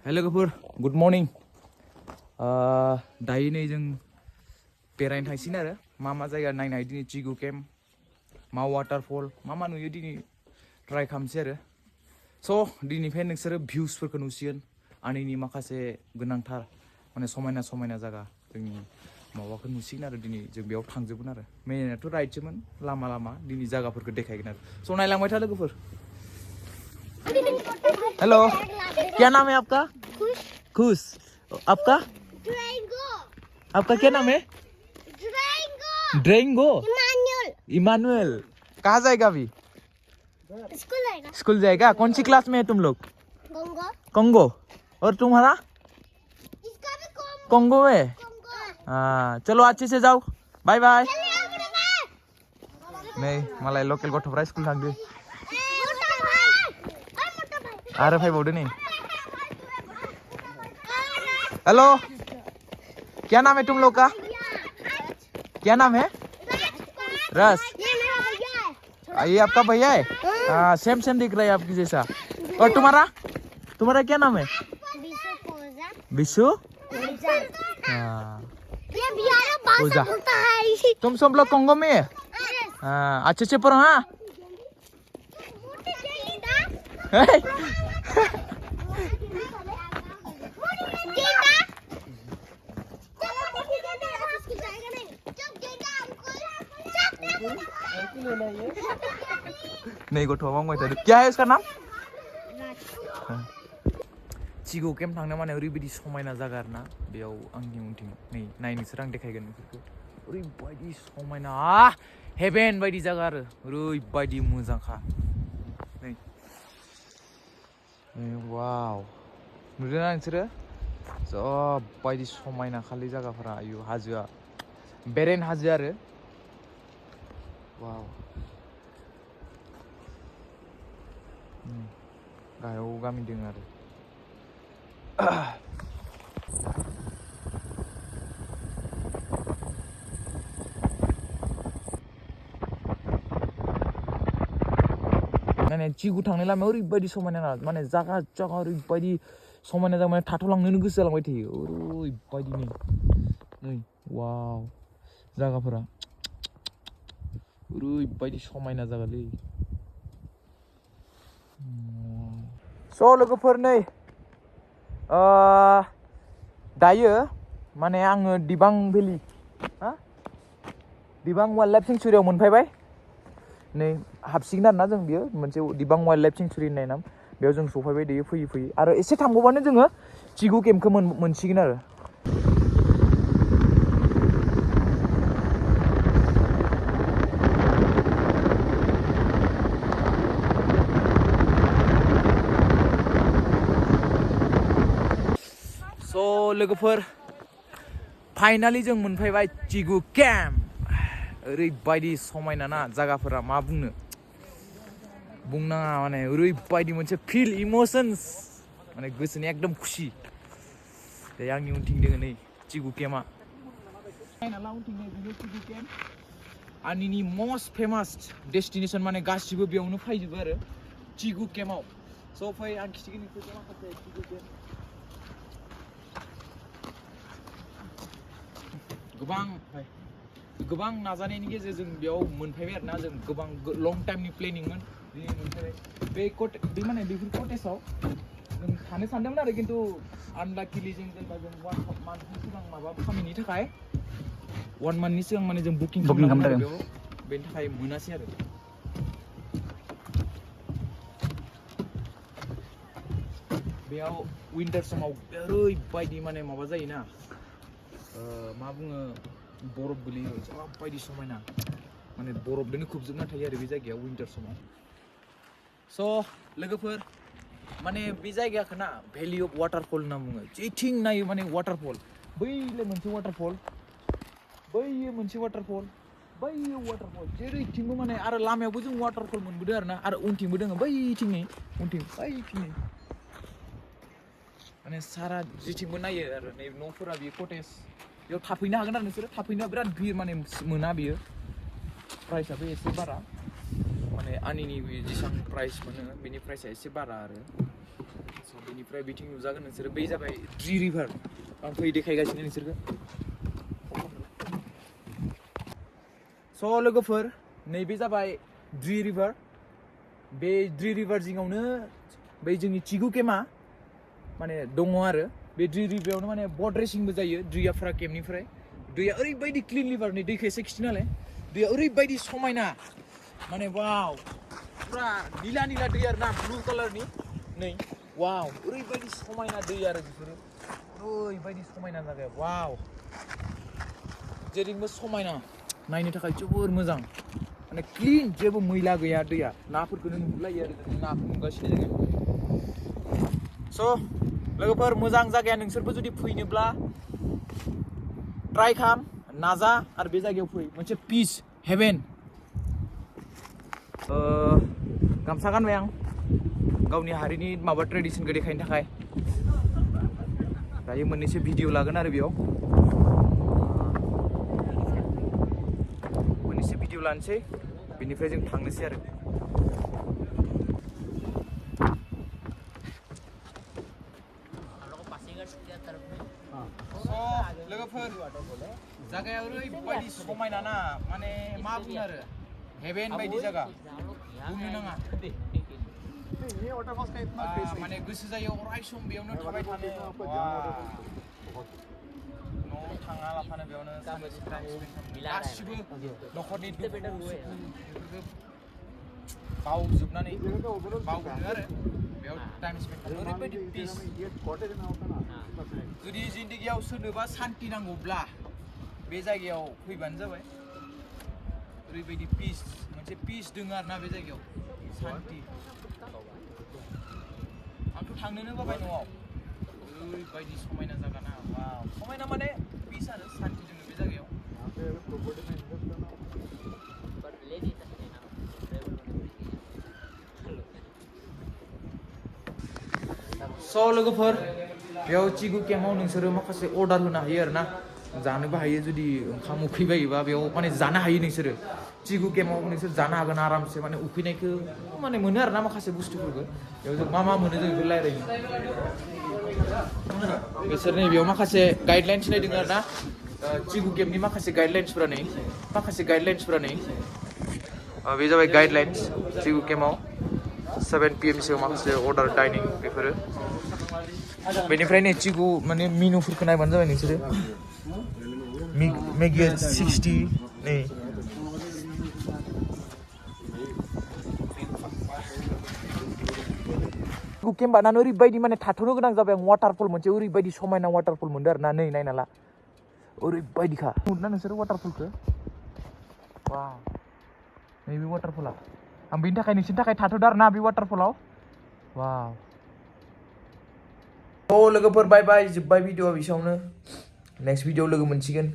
hello लोगोफोर good morning दायो नै जों बेरायनो थांसिगोन आरो मा जायगा नायनो दिनै चिगु केम्प मा वाटारफल मा नुयो दिनै ट्राइ खालामसै आरो स' दिनैनिफ्राय नोंसोरो भिउसफोरखौ नुसिगोन आंनि माखासे गोनांथार माने समायना जायगा जोंनि माबाखौ नुसिगोन आरो दिनै जों बेयाव थांजोबगोन आरो मेइनाथ' राइडसोमोन लामा दिनै जायगाफोरखौ देखायगोन आरो स' नायलांबाय था लोगोफोर हेलो क्या नाम है आपका खुश आपका आपका क्या नाम है ड्रेंगो इमानुएल कहाँ जाएगा अभी स्कूल जाएगा कौन सी क्लास में है तुम लोग कोंगो और तुम्हारा कोंगो है हाँ चलो अच्छे से जाओ बाय बाय नहीं मालाय लोकल गथ'फ्रा स्कुल थांदो आरो फैबावदो नै हेलो क्या नाम है तुम लोग का क्या नाम है रस ये आपका भैया है हाँ सेम दिख रहा है आपकी जैसा और तुम्हारा क्या नाम है विशु हाँ पूजा तुम सब लोग कोंगो में है हाँ अच्छे से पढ़ो हाँ नहीं गथ'आ मावबाय थादों क्या है इसका नाम चिगु केम्प थांनो माने ओरैबायदि समायना जायगा आरोना बेयाव आंनि उनथिं नै नाय नोंसोर आं देखायगोन बेफोरखौ ओरैबायदि समायना हेभेन बायदि जायगा आरो ओरैबायदि मोजांखा नै वाव नुदोंना नोंसोरो जबायदि समायना खालि जायगाफोरा आयु हाजोआ बेरेन हाजो आरो वाव गाहायाव गामि दङ आरो माने चिगु थांनाय लामायाव ओरैबायदि समायना माने जागा ओरैबायदि समायना जागा माने थाथ'लांनोनो गोसो जालांबाय थायो ओरैबायदि नै वाव जागाफोरा ओरैबायदि समायना जागालै स' लोगोफोर नै दायो माने आङो दिबां भेलि दिबां वाइल्ड लाइफ सेंचुरियाव मोनफैबाय नै हाबसिगोन आरोना जों बियो मोनसे दिबां वाइल्ड लाइफ सेंचुरि होननाय नाम बेयाव जों सफैबाय दायो फैयै आरो एसे थांबावबानो जोङो चिगु केम्पखौ मोनसिगोन आरो लोगोफोर फाइनालि जों मोनफैबाय चिगु केम्प ओरैबायदि समायना ना जायगाफोरा मा बुंनाङा माने ओरैबायदि मोनसे फिल इमोशन्स माने गोसोनि एकदम खुसि दे आंनि उनथिं दङ नै चिगु केम्पआ फाइनाला उनथिं नै बेनो चिगु केम्प आंनि मस्ट फेमास डेस्टिनेसन माने गासिबो बेयावनो फैजोबो आरो चिगु केम्पआव स' फै आं खिथिगोन नोंसोरखौ माखासे चिगु केम्प गोबां नाजानायनि गेजेरजों बेयाव मोनफैबाय आरोना जों गोबां लं टाइमनि प्लेनिंमोन दिनै मोनफैबाय बे माने बेफोर कटेजआव जों थानो सानदोंमोन आरो खिन्थु आनलाकिलि जों जेनेबा जों 1 मान्थनि सिगां माबा खामानिनि थाखाय 1 मान्थनि सिगां माने जों बुकिं खालामदों बेयाव बेनि थाखाय मोनासै आरो बेयाव विन्टार समाव ओरैबायदि माने माबा जायोना मा बुङो बरफ गोलैयो जाबायदि समायना माने बरफजोंनो खोबजोबना थायो आरो बे जायगायाव विन्टार समाव स' लोगोफोर माने बे जायगाखौ ना भेलि अफ वाटारफल होनना बुङो जेथिं नायो माने वाटारफल बैलाय मोनसे वाटारफल बैयो मोनसे वाटारफल बैयो वाटारफल जेरैथिंबो माने आरो लामायावबो जों वाटारफल मोनबोदों आरोना आरो उनथिंबो दङ बैथिं नै माने सारा जेथिंबो नायो आरो नै न'फोरा बे कटेज बेयाव थाफैनो हागोन आरो नोंसोरो थाफैनो बिराद भिर माने मोना बियो प्राइसआबो एसे बारा माने आनिनि जेसेबां प्राइस मोनो बेनि प्राइसआ एसे बारा आरो बेनिफ्राय बिथिं नुजागोन नोंसोरो बै जाबाय ड्रि रिभार आं फै देखायगासिनो नोंसोरखौ स' लोगोफोर नैबे जाबाय ड्रि रिभार बे ड्रि रिभार जिङावनो बै जोंनि चिगु केमा माने दङ आरो बे ड्रि रिभारावनो माने बट रेसिंबो जायो ड्रियाफ्रा केम्पनिफ्राय दैया ओरैबायदि क्लिन रिभार नै दैखौ एसे खिथि नालाय दैया ओरैबायदि समायना माने वाव पुरा नीला नीला दै आरो ना ब्लु कालारनि नै वाव ओरैबायदि समायना दै आरो बेफोरो ओरैबायदि समायना जायगाया वाव जेरैबो समायना नायनो थाखाय जोबोर मोजां माने क्लिन जेबो मैला गैया दैया नाफोरखौनो नुहुरलायो आरो जों नाखौ नुगासिनो जोङो स' लोगोफोर मोजां जायगाया नोंसोरबो जुदि फैनोब्ला ट्राइ खालाम नाजा आरो बे जायगायाव फै मोनसे पिस हेभेन गामसा गानबाय आं गावनि हारिनि माबा ट्रेडिसनखौ देखायनो थाखाय दायो मोननैसो भिडिअ लागोन आरो बेयाव मोननैसो भिडिअ लानोसै बेनिफ्राय जों थांनोसै आरो लोगोफोर जायगाया ओरैबायदि समायना ना माने मा बुंनो आरो हेभेन बायदि जायगा बुंनो नाङा माने गोसो जायो अराय सम बेयावनो थाबाय थानो न'आव थाङा लाफानो बेयावनो गासिबो न'खरनि दुखु बेफोरखौ बावजोबनानै बावगोन आरो बेयाव टाइम स्पेन्ड खालामनो ओरैबायदि पिस जुदि जिन्दगियाव सोरनोबा सान्ति नांगौब्ला बे जायगायाव फैबानो जाबाय ओरैबायदि पिस मोनसे पिस दङ आरो ना बे जायगायाव सान्ति आंथ' थांनोनो बाबाय न'आव ओरैबायदि समायना जायगा ना वाव समायना माने पिस आरो सान्ति दङ बे जायगायाव स' लोगोफोर बेयाव चिगु केम्पआव नोंसोरो माखासे अर्डार होनो हायो आरो ना जानोबो हायो जुदि ओंखाम उखैबायोबा बेयाव माने जानो हायो नोंसोरो चिगु केम्पआव नोंसोर जानो हागोन आरामसे माने उखैनायखौ माने मोनो आरो ना माखासे बुस्थुफोरखौ बेयाव जों मा मोनो जों बेखौ रायज्लायनो बिसोर नै बेयाव माखासे गाइडलाइन्स नायदों आरो ना चिगु केम्पनि माखासे गाइडलाइन्सफोरा नै बे जाबाय गाइडलाइन्स चिगु केम्पआव 7 PM सोआव माखासे अर्डार डाइनिं बेफोरो बेनिफ्राय नै चिगु माने मेनुफोरखौ नायबानो जाबाय नोंसोरो मेगिया 60 नै चिगु केम्प बानानै ओरैबायदि माने थाथ'नो गोनां जाबाय आं वाटारफल मोनसे ओरैबायदि समायना वाटारफल मोनदों आरो ना नै नायना ला ओरैबायदिखा नुदोंना नोंसोरो वाटारफलखौ वाव नैबे वाटारफला आं बेनि थाखाय नोंसोरनि थाखाय थाथ'दों आरो ना बे वाटारफलाव वाव लोगोफोर बाय बाय जोब्बाय भिडिअआ बेसेयावनो नेक्स्ट भिडिअ लोगो मोनसिगोन